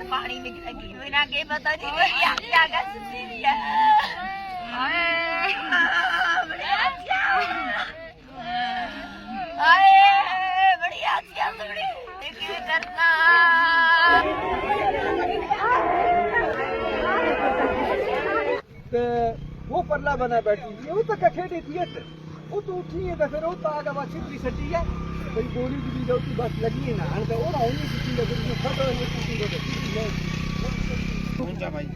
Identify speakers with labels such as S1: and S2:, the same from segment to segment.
S1: पानी निकलेगी ना के पता नहीं क्या कर बढ़िया करना
S2: वो परला बना बैठी थी वो तो खेड़ी थी वो तो उठी है तो फिर वो तो आगे बात छिपरी सटी है भाई गोली की जो की बस लगी है ना और तो और होनी किसी ने कुछ खबर है किसी को तो भाई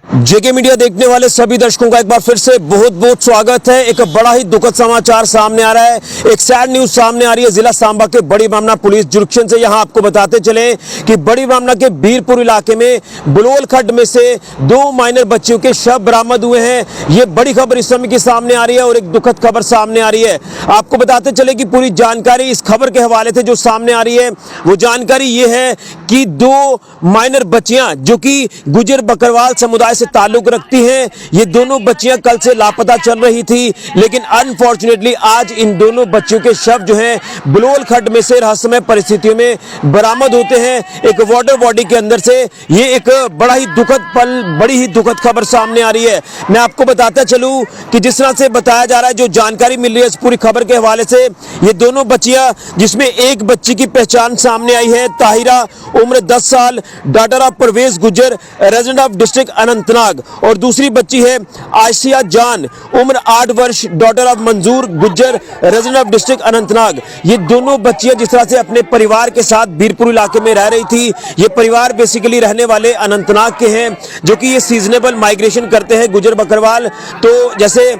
S3: जेके मीडिया देखने वाले सभी दर्शकों का एक बार फिर से बहुत बहुत स्वागत है। एक बड़ा ही दुखद समाचार सामने आ रहा है, एक सैड न्यूज सामने आ रही है जिला सांबा के बड़ी ब्राह्मणा पुलिस जुरिक्शन से। यहां आपको बताते चले कि बड़ी ब्राह्मणा के बीरपुर इलाके में बुलोल खड्ड में से 2 माइनर बच्चियों के शव बरामद हुए हैं। ये बड़ी खबर इस समय की सामने आ रही है और एक दुखद खबर सामने आ रही है। आपको बताते चले कि पूरी जानकारी इस खबर के हवाले से जो सामने आ रही है वो जानकारी ये है कि 2 माइनर बच्चियां जो कि गुजर बकरवाल समुदाय से ताल्लुक रखती हैं, ये दोनों बच्चियां कल से लापता चल रही थी, लेकिन अनफॉर्चुनेटली आज इन दोनों बच्चियों के शव जो हैं बुलोल खड्ड में से रहस्यमय परिस्थितियों में बरामद होते हैं एक वाटर बॉडी के अंदर से। ये एक बड़ा ही दुखद पल, बड़ी ही दुखद खबर सामने आ रही है। मैं आपको बताता चलूं कि जिस तरह से बताया जा रहा है, जो जानकारी मिल रही है इस पूरी खबर के हवाले से, ये दोनों बच्चियां जिसमें एक बच्ची की पहचान सामने आई है ताहिरा, उम्र 10 साल, डॉटर ऑफ परवेज गुजर, रेजिडेंट ऑफ डिस्ट्रिक्ट अनंतनाग, और दूसरी बच्ची है आयशिया जान, उम्र 8 वर्ष, डॉटर ऑफ मंजूर Gujjar, resident of district Anantnag. ये दोनों बच्चियां जिस तरह से अपने परिवार के साथ बीरपुर इलाके में रह रही थी, ये परिवार बेसिकली रहने वाले अनंतनाग के हैं, जो कि ये सीजनेबल माइग्रेशन करते हैं गुजर बकरवाल। तो जैसे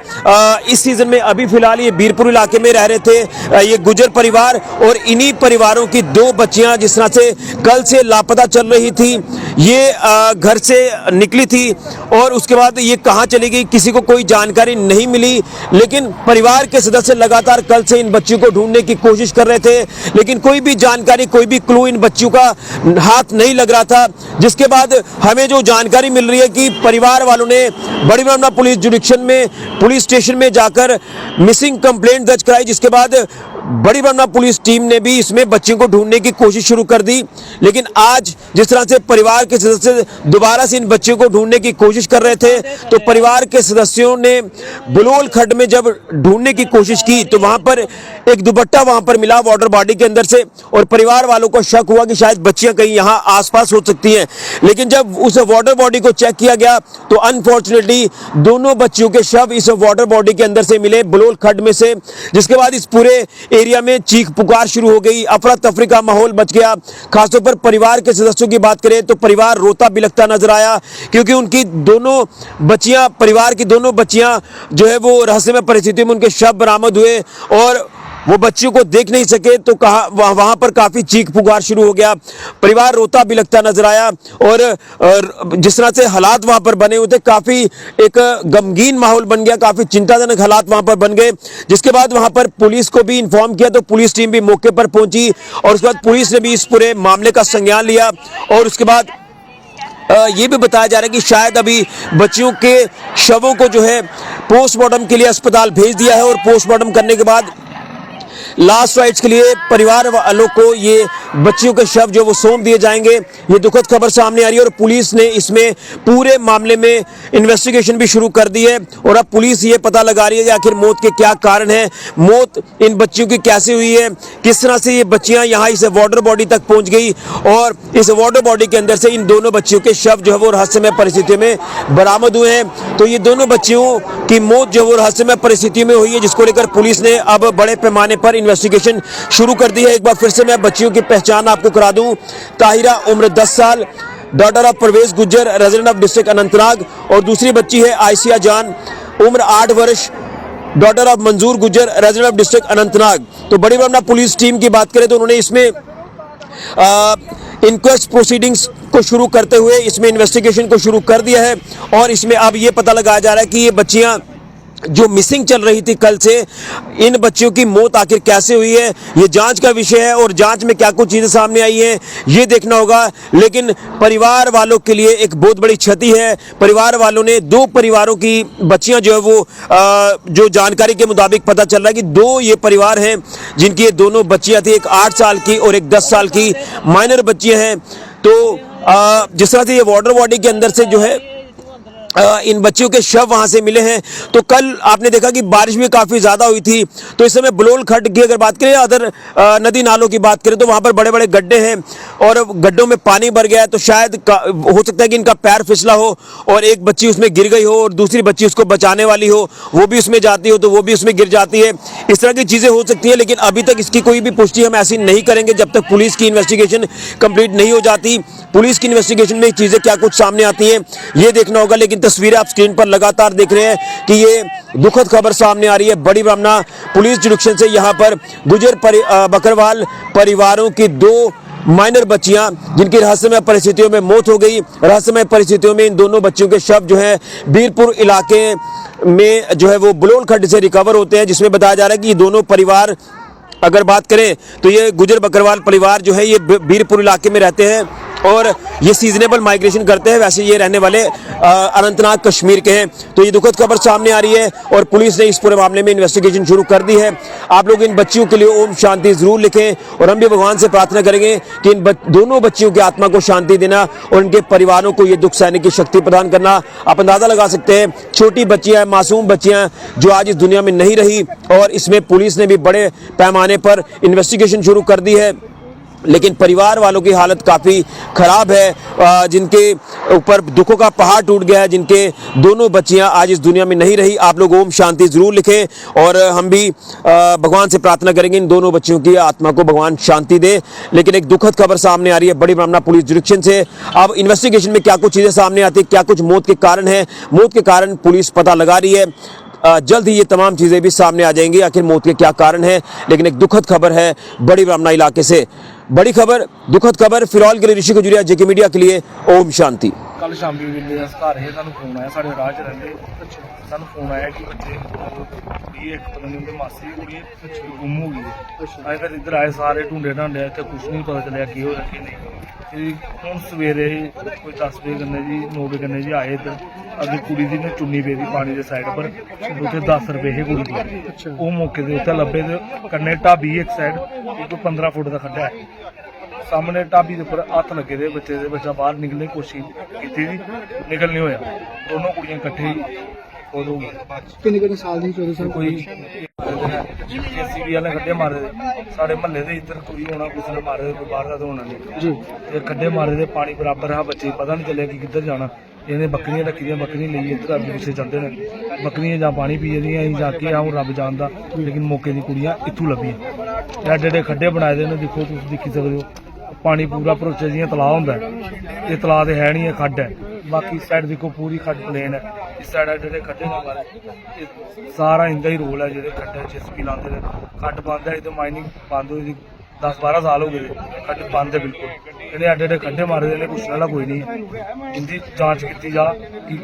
S3: इस सीजन में अभी फिलहाल ये बीरपुर इलाके में रह रहे थे ये गुजर परिवार, और इन्हीं परिवारों की 2 बच्चियां जिस तरह से कल से लापता चल रही थी, ये घर से निकली थी और उसके बाद ये कहां चली गई किसी को कोई जानकारी नहीं मिली। लेकिन परिवार के सदस्य लगातार कल से इन बच्चियों को ढूंढने की कोशिश कर रहे थे, लेकिन कोई भी जानकारी, कोई भी क्लू इन बच्चियों का हाथ नहीं लग रहा था। जिसके बाद हमें जो जानकारी मिल रही है कि परिवार वालों ने बड़ी ब्राह्मणा पुलिस जुरिक्शन में पुलिस स्टेशन में जाकर मिसिंग कंप्लेंट दर्ज कराई, जिसके बाद बड़ी ब्राह्मणा पुलिस टीम ने भी इसमें बच्चियों को ढूंढने की कोशिश शुरू कर दी। लेकिन आज जिस तरह से परिवार के सदस्य दोबारा से इन बच्चियों को ढूंढने की कोशिश कर रहे थे, तो परिवार के सदस्यों ने बुलोल खड्ड में जब ढूंढने की कोशिश की तो वहां पर एक दुपट्टा वहां पर मिला वाटर बॉडी के अंदर से, और परिवार वालों को शक हुआ कि शायद बच्चियां कहीं यहां आसपास हो सकती हैं। लेकिन जब उस वाटर बॉडी को चेक किया गया तो अनफॉर्चुनेटली दोनों बच्चियों के शव इस वाटर बॉडी के अंदर से मिले बुलोल खड्ड में से। जिसके बाद इस पूरे एरिया में चीख पुकार शुरू हो गई, अफरा तफरी का माहौल बच गया। खासतौर पर परिवार के सदस्यों की बात करें तो परिवार रोता बिलखता नजर आया, क्योंकि उनकी दोनों बच्चियां, परिवार की दोनों बच्चियां जो है वो रहस्यमय परिस्थितियों में उनके शव बरामद हुए और वो बच्चियों को देख नहीं सके, तो कहा वहां पर काफी चीख पुकार शुरू हो गया, परिवार रोता बिलखता नजर आया। और जिस तरह से हालात वहां पर बने हुए थे, काफी एक गमगीन माहौल बन गया, काफी चिंताजनक हालात वहां पर बन गए। जिसके बाद वहां पर पुलिस को भी इन्फॉर्म किया तो पुलिस टीम भी मौके पर पहुंची और उसके बाद पुलिस ने भी इस पूरे मामले का संज्ञान लिया। और उसके बाद ये भी बताया जा रहा है कि शायद अभी बच्चियों के शवों को जो है पोस्टमार्टम के लिए अस्पताल भेज दिया है, और पोस्टमार्टम करने के बाद लास्ट राइट्स के लिए परिवार वालों को ये बच्चियों के शव जो वो सौंप दिए जाएंगे। ये दुखद खबर सामने आ रही है और पुलिस ने इसमें पूरे मामले में इन्वेस्टिगेशन भी शुरू कर दी है, और अब पुलिस ये पता लगा रही है कि आखिर मौत के क्या कारण हैं, मौत इन बच्चियों की कैसे हुई है, किस तरह से ये बच्चियां यहाँ इस वाटर बॉडी तक पहुंच गई, और इस वाटर बॉडी के अंदर से इन दोनों बच्चियों के शव जो है वो रहस्यमय परिस्थितियों में बरामद हुए हैं। तो ये दोनों बच्चियों की मौत जो है वो रहस्यमय परिस्थितियों में हुई है, जिसको लेकर पुलिस ने अब बड़े पैमाने पर इन्वेस्टिगेशन शुरू कर दी है। एक बार फिर से मैं बच्चियों की पहचान आपको करा दूं, ताहिरा उम्र 10 साल, daughter of Parvez Gujjar, resident of district Anantnag, और दूसरी बच्ची है आयशिया जान, उम्र 8 वर्ष, डॉटर ऑफ मंजूर Gujjar, resident of district Anantnag. तो बड़ी ब्राह्मणा पुलिस टीम की बात करें तो उन्होंने इसमें इंक्वेस्ट प्रोसीडिंग्स को शुरू करते हुए इसमें इन्वेस्टिगेशन को शुरू कर दिया है, और इसमें अब ये पता लगाया जा रहा है कि ये बच्चियां जो मिसिंग चल रही थी कल से, इन बच्चियों की मौत आखिर कैसे हुई है, ये जांच का विषय है और जांच में क्या कुछ चीजें सामने आई हैं ये देखना होगा। लेकिन परिवार वालों के लिए एक बहुत बड़ी क्षति है। परिवार वालों ने 2 परिवारों की बच्चियां जो है वो जो जानकारी के मुताबिक पता चल रहा है कि 2 ये परिवार हैं जिनकी ये दोनों बच्चियां थी, एक 8 साल की और एक 10 साल की माइनर बच्चियां हैं। तो जिस तरह से ये वाटर बॉडी के अंदर से जो है इन बच्चियों के शव वहां से मिले हैं, तो कल आपने देखा कि बारिश भी काफी ज्यादा हुई थी, तो इस समय बलोल खड्ड की अगर बात करें, अदर नदी नालों की बात करें, तो वहां पर बड़े बड़े गड्ढे हैं और गड्ढों में पानी भर गया है। तो शायद हो सकता है कि इनका पैर फिसला हो और एक बच्ची उसमें गिर गई हो और दूसरी बच्ची उसको बचाने वाली हो, वो भी उसमें जाती हो तो वो भी उसमें गिर जाती है। इस तरह की चीजें हो सकती है, लेकिन अभी तक इसकी कोई भी पुष्टि हम ऐसी नहीं करेंगे जब तक पुलिस की इन्वेस्टिगेशन कंप्लीट नहीं हो जाती। पुलिस की इन्वेस्टिगेशन में चीजें क्या कुछ सामने आती हैं ये देखना होगा। लेकिन तस्वीरें आप स्क्रीन पर लगातार देख रहे हैं कि ये दुखद खबर सामने आ रही है। बड़ी ब्राह्मणा पुलिस जुडिक्शन से यहां पर गुजर बकरवाल परिवारों की 2 माइनर बच्चियां जिनकी रहस्यमय परिस्थितियों में मौत हो गई। रहस्यमय परिस्थितियों में इन दोनों बच्चियों के शव जो है बीरपुर इलाके में जो है वो बलोल खड्ड से रिकवर होते हैं, जिसमें बताया जा रहा है कि ये दोनों परिवार, अगर बात करें तो ये गुजर बकरवाल परिवार जो है ये बीरपुर इलाके में रहते हैं और ये सीजनेबल माइग्रेशन करते हैं। वैसे ये रहने वाले अनंतनाग कश्मीर के हैं। तो ये दुखद खबर सामने आ रही है और पुलिस ने इस पूरे मामले में इन्वेस्टिगेशन शुरू कर दी है। आप लोग इन बच्चियों के लिए ओम शांति जरूर लिखें और हम भी भगवान से प्रार्थना करेंगे कि इन दोनों बच्चियों की आत्मा को शांति देना और इनके परिवारों को ये दुख सहने की शक्ति प्रदान करना। आप अंदाजा लगा सकते हैं, छोटी बच्चियां, मासूम बच्चियां जो आज इस दुनिया में नहीं रही, और इसमें पुलिस ने भी बड़े पैमाने पर इन्वेस्टिगेशन शुरू कर दी है। लेकिन परिवार वालों की हालत काफ़ी ख़राब है, जिनके ऊपर दुखों का पहाड़ टूट गया है, जिनके दोनों बच्चियां आज इस दुनिया में नहीं रही। आप लोग ओम शांति ज़रूर लिखें और हम भी भगवान से प्रार्थना करेंगे इन दोनों बच्चियों की आत्मा को भगवान शांति दे। लेकिन एक दुखद खबर सामने आ रही है बड़ी ब्राह्मणा पुलिस जुडिक्शन से। अब इन्वेस्टिगेशन में क्या कुछ चीज़ें सामने आती है, क्या कुछ मौत के कारण है, मौत के कारण पुलिस पता लगा रही है। जल्द ही ये तमाम चीज़ें भी सामने आ जाएंगी, आखिर मौत के क्या कारण है। लेकिन एक दुखद खबर है बड़ी ब्राह्मणा इलाके से। बड़ी खबर, दुखद खबर। फिलहाल के लिए ऋषि खजुरिया, जेके मीडिया के लिए ओम शांति।
S4: कल शामी ਵੇਲੇ ਘਰ ਹੈ ਸਾਨੂੰ ਫੋਨ ਆਇਆ, ਸਾਡੇ ਰਾਹ 'ਚ ਰਹਿੰਦੇ ਸਾਨੂੰ ਫੋਨ ਆਇਆ ਕਿ ਬੱਚੇ ਕੁੜੀ ਇੱਕ ਪਤਾ ਨਹੀਂ ਉਹਦੇ ਮਾਸੀ ਕੁੜੀ ਗੁੰਮ ਹੋ ਗਈ ਹੈ। ਅਸੀਂ ਫਿਰ ਇੱਧਰ ਆਏ, ਸਾਰੇ ਢੂੰਡੇ ਢਾਂਡੇ, ਇੱਥੇ ਕੁਛ ਨਹੀਂ ਪਤਾ ਚੱਲਿਆ ਕੀ ਹੋਇਆ ਕੀ ਨਹੀਂ। ਤੇ ਹੁਣ ਸਵੇਰੇ ਕੋਈ 10 ਵਜੇ ਗੰਨੇ ਜੀ 9 ਵਜੇ ਗੰਨੇ ਜੀ ਆਏ ਇੱਧਰ, ਅੱਗੇ ਕੁੜੀ ਦੀ ਨੇ ਚੁੰਨੀ ਪਈ ਦੀ ਪਾਣੀ ਦੇ ਸਾਈਡ ਪਰ, ਉੱਥੇ 10 ਰੁਪਏ ਹੀ ਕੁੜੀ ਦੀ, ਉਹ ਮੌਕੇ ਦੇ ਉੱਤੇ ਲੱਭੇ ਤੇ ਕੰਨੇ ਢਾਬੀ ਇੱਕ ਸਾਈਡ, ਇੱਕ 15 ਫੁੱਟ ਦਾ ਖੱਡਾ ਹੈ ਸਾਹਮਣੇ ਢਾਬੀ ਦੇ ਉੱਪਰ ਹੱਥ ਲੱਗੇ ਦੇ ਬੱਚੇ ਦੇ, ਬੱਚਾ ਬਾਹਰ ਨਿਕਲਣ ਦੀ ਕੋਸ਼ਿਸ਼ ਕੀਤੀ ਸੀ, ਨਿਕਲ ਨਹੀਂ ਹੋਇਆ। ਦੋਨੋਂ ਕੁੜੀਆਂ ਇਕੱਠੇ ਹੀ ਫੌਤ ਹੋ ਗਈਆਂ।
S2: ਕਿੰਨੇ ਸਾਲ ਦੀ 14 ਸਾਲ
S4: ਕੋਈ ਜੀਸੀਬੀ ਵਾਲੇ ਖੱਡੇ ਮਾਰੇ ਦੇ, ਸਾਡੇ ਮਹੱਲੇ ਦੇ ਇੱਧਰ ਕੋਈ ਹੋਣਾ ਕਿਸੇ ਨੇ ਮਾਰੇ, ਕੋਈ ਬਾਹਰ ਦਾ ਤਾਂ ਹੋਣਾ ਨਹੀਂ ਜੀ। ਫਿਰ ਖੱਡੇ ਮਾਰੇ ਦੇ, ਪਾਣੀ ਬਰਾਬਰ ਆ, ਬੱਚੇ ਪਤਾ ਨਹੀਂ ਚੱਲਿਆ ਕਿ ਕਿੱਧਰ ਜਾਣਾ। ਇਹਨੇ ਬੱਕਰੀਆਂ ਰੱਖੀ ਦੀਆਂ, ਬੱਕਰੀ ਲਈ ਇੱਧਰ ਅੱਗੇ ਪਿੱਛੇ ਜਾਂਦੇ ਨੇ, ਬੱਕਰੀਆਂ ਜਾਂ ਪਾਣੀ ਪੀ ਜਾਂਦੀਆਂ, ਅਸੀਂ ਜਾ ਕੇ ਆਉਂ ਰੱਬ ਜਾਣਦਾ। ਲੇਕਿਨ ਮੌਕੇ ਦੀ ਕੁੜੀਆਂ ਇੱਥੋਂ ਲੱਭੀਆਂ। ਐਡੇ ਐਡੇ ਖੱਡੇ ਬਣਾਏ ਦੇ ਨੇ, ਦੇਖੋ ਤੁਸੀਂ ਦੇਖੀ ਸਕਦੇ ਹੋ, ਪਾਣੀ ਪੂਰਾ ਭਰੋਚੇ ਜਿਹੀਆਂ ਤਲਾਅ ਹੁੰਦਾ। ਇਹ ਤਲਾਅ ਤੇ ਹੈ ਨਹੀਂ, ਇਹ ਖੱਡ ਹੈ। ਬਾਕੀ ਸਾਈਡ ਦੇਖੋ ਪੂਰੀ ਖੱਡ ਪਲੇਨ ਹੈ, ਇਸ ਸਾਈਡ ਜਿਹੜੇ ਖੱਡੇ ਨੇ ਮਾਰੇ, ਇਹ ਸਾਰਾ ਇੰਦਾ ਹੀ ਰੋਲ ਹੈ। ਜਿਹੜੇ ਖੱਡੇ ਜੇਸੀਬੀ ਲਾਉਂਦੇ ਨੇ, ਖੱਡ ਬੰਦ ਹੈ, ਇਹ ਤਾਂ ਮਾਈਨਿੰਗ ਬੰਦ ਹੋਈ 10-12 ਸਾਲ ਹੋ ਗਏ, ਖੱਡ ਬੰਦ ਹੈ ਬਿਲਕੁਲ। ਜਿਹੜੇ ਐਡੇ ਐਡੇ ਖੱਡੇ ਮਾਰੇ ਦੇ ਨੇ, ਪੁੱਛਣ ਵਾਲਾ ਕੋਈ ਨਹੀਂ ਹੈ। ਇਨਦੀ ਜਾਂਚ ਕੀਤੀ ਜਾ ਕਿ